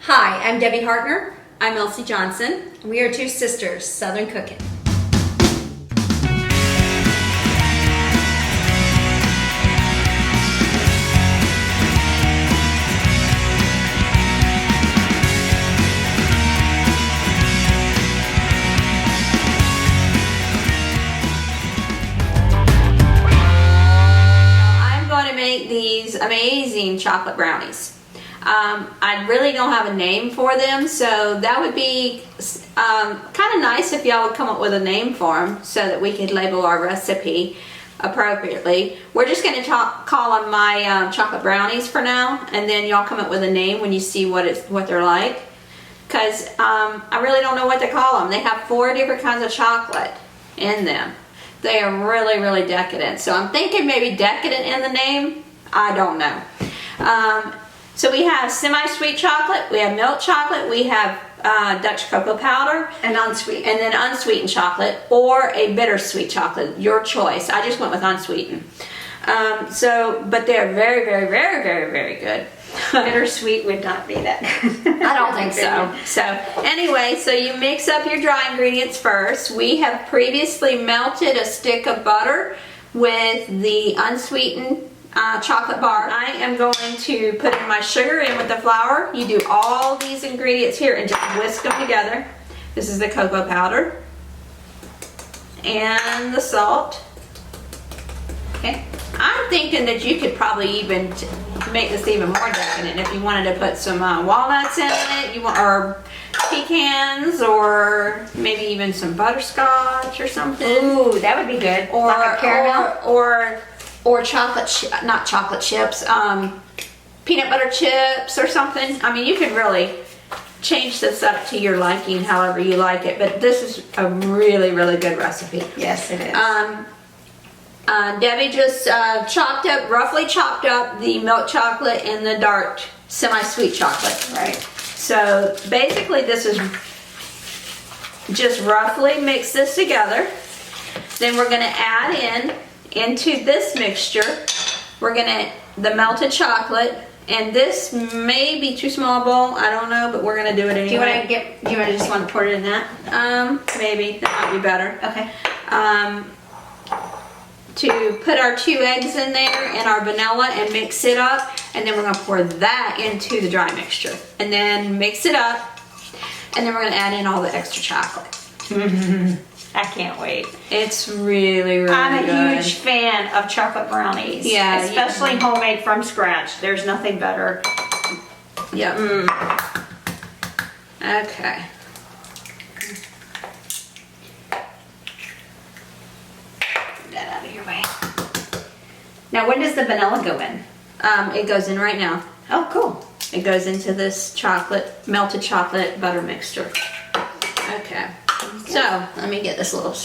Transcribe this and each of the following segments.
Hi, I'm Debbie Hartner. I'm Elsie Johnson. We are two sisters, Southern Cooking. I'm going to make these amazing chocolate brownies. I really don't have a name for them, so that would be kind of nice if y'all would come up with a name for them so that we could label our recipe appropriately. We're just going to call them my chocolate brownies for now, and then y'all come up with a name when you see what they're like, because I really don't know what to call them. They have 4 different kinds of chocolate in them. They are really, really decadent, so I'm thinking maybe decadent in the name. I don't know. So we have semi-sweet chocolate, we have milk chocolate, we have Dutch cocoa powder, And unsweet. and then unsweetened chocolate or a bittersweet chocolate, your choice. I just went with unsweetened. But they're very, very, very, very, very good. Bittersweet would not be that. I don't think so. So anyway, so you mix up your dry ingredients first. We have previously melted a stick of butter with the unsweetened chocolate bar. I am going to put in my sugar in with the flour. You do all these ingredients here and just whisk them together. This is the cocoa powder and the salt. Okay. I'm thinking that you could probably even make this even more decadent if you wanted to put some walnuts in it, or pecans, or maybe even some butterscotch or something. Ooh, that would be good. Or like a caramel. or chocolate, not chocolate chips, peanut butter chips or something. I mean, you could really change this up to your liking, however you like it. But this is a really, really good recipe. Yes, it is. Debbie just roughly chopped up the milk chocolate and the dark semi-sweet chocolate. Right. So basically, this is just roughly mix this together. Then we're going to add into this mixture, the melted chocolate, and this may be too small a bowl, I don't know, but we're gonna do it anyway. Do you just want to pour it in that? Maybe, that might be better. Okay. To put our 2 eggs in there and our vanilla and mix it up, and then we're gonna pour that into the dry mixture. And then mix it up, and then we're gonna add in all the extra chocolate. I can't wait. It's really, really I'm a good. huge fan of chocolate brownies. Yeah, especially homemade from scratch. There's nothing better. Yep. Okay. Get that out of your way. Now, when does the vanilla go in? It goes in right now. Oh, cool. It goes into this melted chocolate butter mixture. Okay. So, let me get this little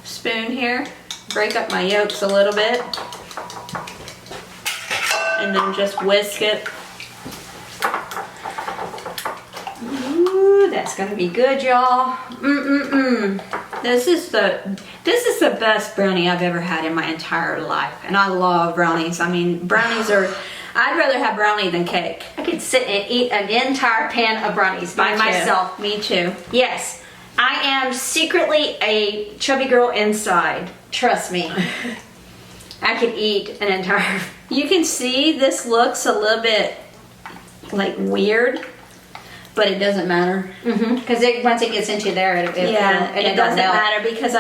spoon here. Break up my yolks a little bit. And then just whisk it. Ooh, that's gonna be good, y'all. This is the best brownie I've ever had in my entire life. And I love brownies. I mean, I'd rather have brownie than cake. I could sit and eat an entire pan of brownies by myself. Me too. Yes, I am secretly a chubby girl inside. Trust me. I could eat an entire... You can see this looks a little bit like weird, but it doesn't matter. Because once it gets into there, it doesn't matter, because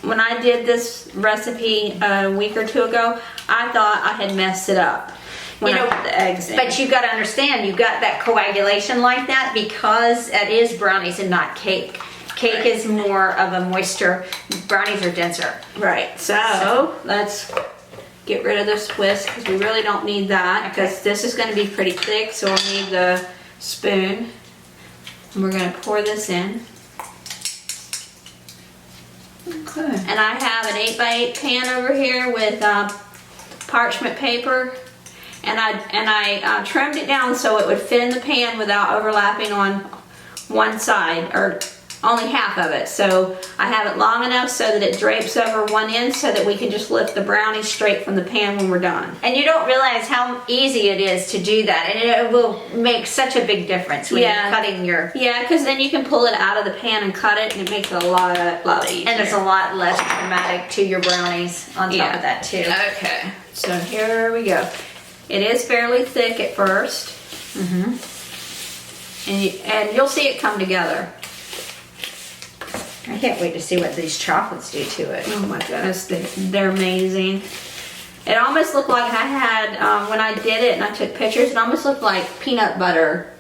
when I did this recipe a week or 2 ago, I thought I had messed it up when I put the eggs in. But you've got to understand, you've got that coagulation like that because it is brownies and not cake. Cake is more of a moisture. Brownies are denser. Right. So let's get rid of this whisk, because we really don't need that, because this is going to be pretty thick, so we'll need the spoon. And we're going to pour this in. Okay. And I have an 8x8 pan over here with parchment paper, and I trimmed it down so it would fit in the pan without overlapping on one side, or only half of it. So I have it long enough so that it drapes over one end so that we can just lift the brownies straight from the pan when we're done. And you don't realize how easy it is to do that, and it will make such a big difference when you're cutting your... Yeah, because then you can pull it out of the pan and cut it, and it makes it a lot easier. And it's a lot less dramatic to your brownies on top of that too. Okay, so here we go. It is fairly thick at first. And you'll see it come together. I can't wait to see what these chocolates do to it. Oh my goodness, they're amazing. It almost looked like I had, when I did it and I took pictures, it almost looked like peanut butter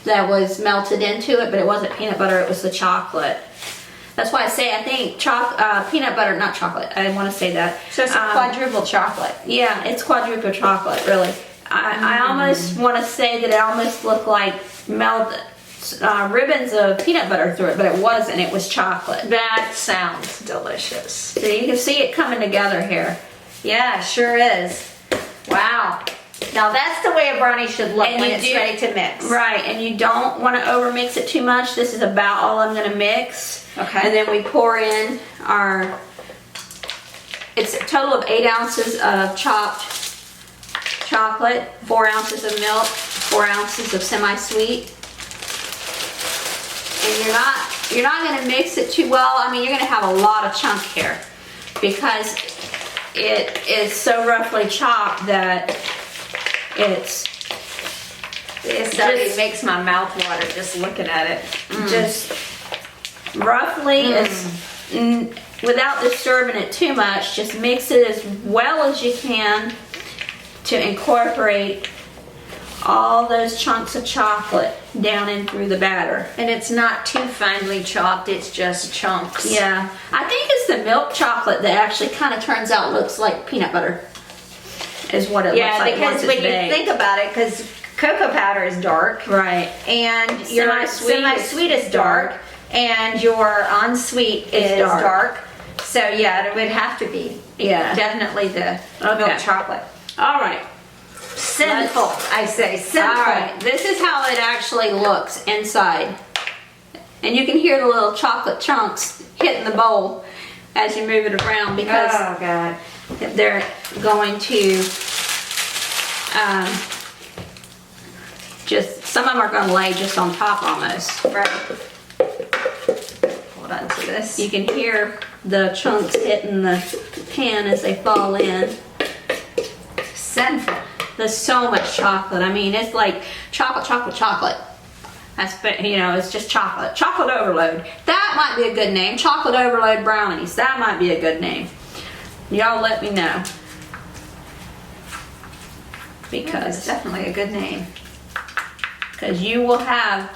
that was melted into it, but it wasn't peanut butter, it was the chocolate. That's why I say, I think peanut butter, not chocolate, I didn't want to say that. So it's a quadruple chocolate. Yeah, it's quadruple chocolate, really. I almost want to say that it almost looked like melted ribbons of peanut butter through it, but it wasn't. It was chocolate. That sounds delicious. So you can see it coming together here. Yeah, sure is. Wow. Now that's the way a brownie should look when it's ready to mix. Right, and you don't want to over mix it too much. This is about all I'm going to mix. Okay. And then we pour in our, it's a total of 8 ounces of chopped chocolate, 4 ounces of milk, 4 ounces of semi-sweet. And you're not going to mix it too well. I mean, you're going to have a lot of chunk here because it is so roughly chopped that it makes my mouth water just looking at it. Just roughly, without disturbing it too much, just mix it as well as you can to incorporate all those chunks of chocolate down in through the batter. And it's not too finely chopped, it's just chunks. Yeah, I think it's the milk chocolate that actually kind of turns out looks like peanut butter, is what it looks like. Yeah, because when you baked. think about it, because cocoa powder is dark. Right. And your semi-sweet is dark. And your unsweet is dark. So yeah, it would have to be definitely the milk chocolate. All right. Sinful, I say, sinful. All right, this is how it actually looks inside. And you can hear the little chocolate chunks hitting the bowl as you move it around because they're going to some of them are going to lay just on top almost. Right. Hold on to this. You can hear the chunks hitting the pan as they fall in. Sinful. There's so much chocolate. I mean, it's like chocolate, chocolate, chocolate. That's, you know, it's just chocolate. Chocolate overload. That might be a good name. Chocolate overload brownies. That might be a good name. Y'all let me know. Because it's definitely a good name. Because you will have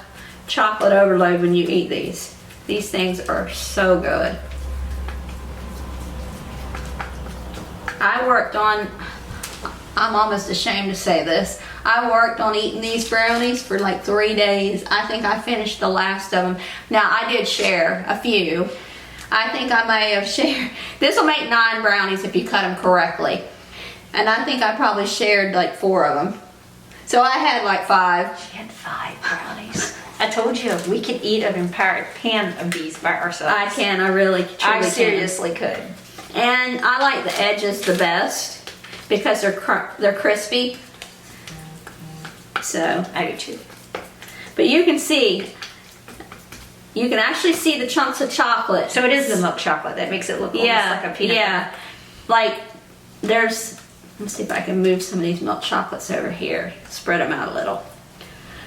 chocolate overload when you eat these. These things are so good. I'm almost ashamed to say this. I worked on eating these brownies for like 3 days. I think I finished the last of them. Now, I did share a few. I think I may have shared. This will make 9 brownies if you cut them correctly. And I think I probably shared like 4 of them. So I had like 5. She had 5 brownies. I told you we could eat an entire pan of these by ourselves. I can. I really, truly I seriously could. And I like the edges the best because they're crispy. So I do too. But you can actually see the chunks of chocolate. So it is the milk chocolate that makes it look almost like a peanut butter. Like let's see if I can move some of these milk chocolates over here. Spread them out a little.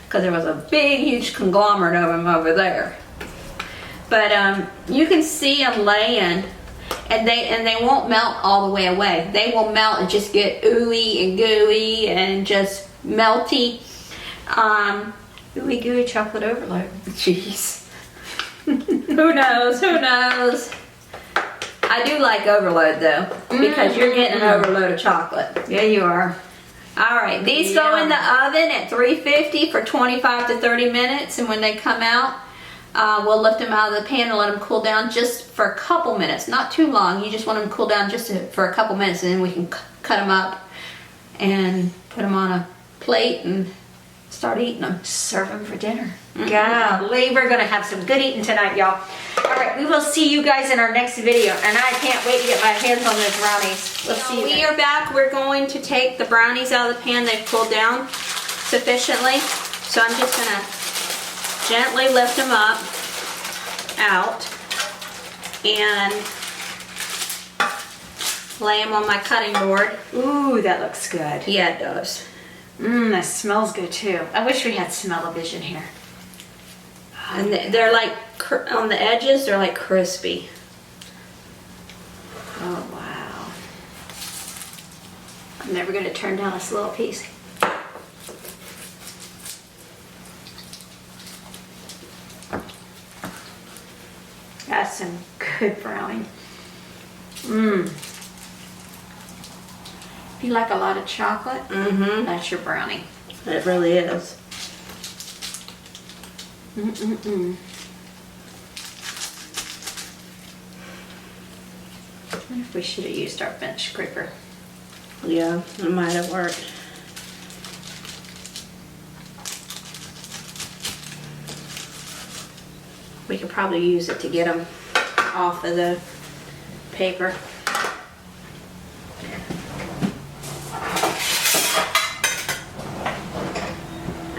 Because there was a big, huge conglomerate of them over there. But you can see them laying. And they won't melt all the way away. They will melt and just get ooey and gooey and just melty. Ooey gooey chocolate overload. Jeez. Who knows? Who knows? I do like overload though, because you're getting an overload of chocolate. Yeah, you are. All right, these go in the oven at 350 for 25 to 30 minutes, and when they come out, we'll lift them out of the pan and let them cool down just for a couple minutes, not too long. You just want them to cool down just for a couple minutes, and then we can cut them up and put them on a plate and start eating them. Serve them for dinner. Golly, we're gonna have some good eating tonight, y'all. All right, we will see you guys in our next video, and I can't wait to get my hands on those brownies. We'll see you We then. are back. We're going to take the brownies out of the pan. They've cooled down sufficiently. So I'm just gonna gently lift them up, out, and lay them on my cutting board. Ooh, that looks good. Yeah, it does. That smells good too. I wish we had smell-o-vision here. And they're like, on the edges, they're like crispy. Oh, wow. I'm never gonna turn down this little piece. That's some good brownie. If you like a lot of chocolate, that's your brownie. It really is. I wonder if we should have used our bench scraper. Yeah, it might have worked. We could probably use it to get them off of the paper.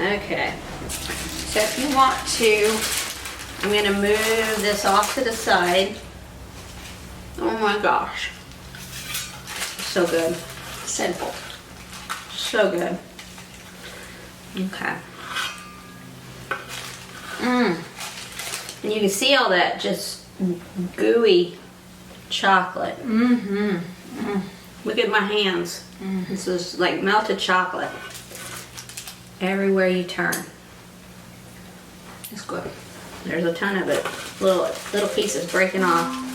Okay, So if you want to, I'm gonna move this off to the side. Oh my gosh. So good. simple. So good. Okay. And you can see all that just gooey chocolate. Look at my hands. This is like melted chocolate. Everywhere you turn. It's good. There's a ton of it. Little pieces breaking off.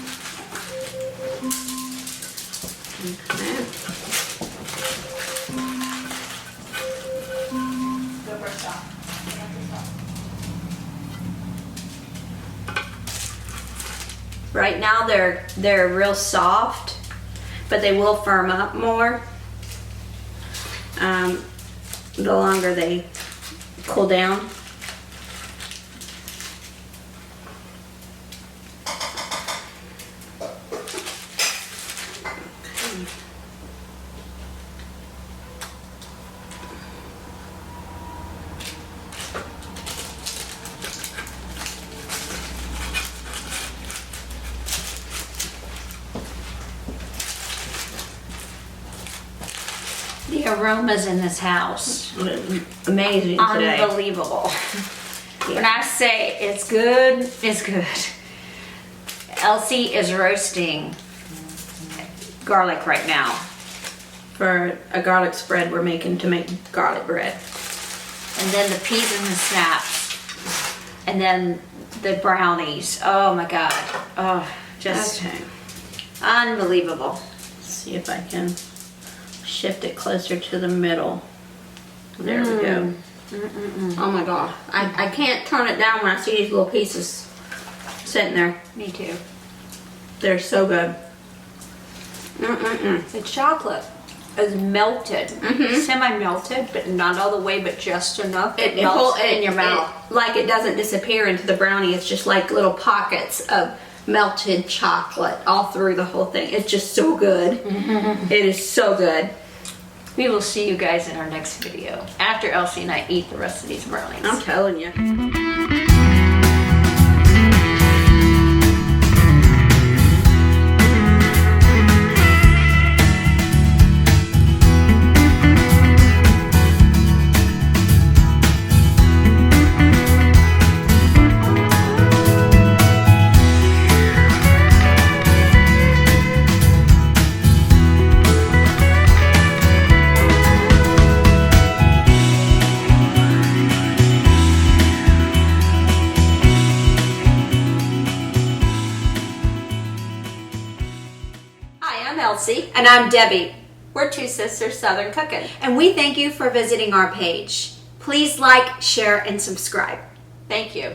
Okay. Right now they're real soft, but they will firm up more the longer they cool down. The aromas in this house, Amazing today. unbelievable. When I say it's good, it's good. Elsie is roasting garlic right now. For a garlic spread we're making to make garlic bread. And then the peas and the snaps. And then the brownies. Oh my God. Oh, just Okay. unbelievable. Let's see if I can shift it closer to the middle. There we go. Oh my God. I can't turn it down when I see these little pieces sitting there. Me too. They're so good. The chocolate is melted. Semi-melted, but not all the way, but just enough. It melts in your mouth. Like it doesn't disappear into the brownie. It's just like little pockets of melted chocolate all through the whole thing. It's just so good. It is so good. We will see you guys in our next video after Elsie and I eat the rest of these brownies. I'm telling you. Elsie. And I'm Debbie. We're two sisters Southern cooking. And we thank you for visiting our page. Please like, share, and subscribe. Thank you.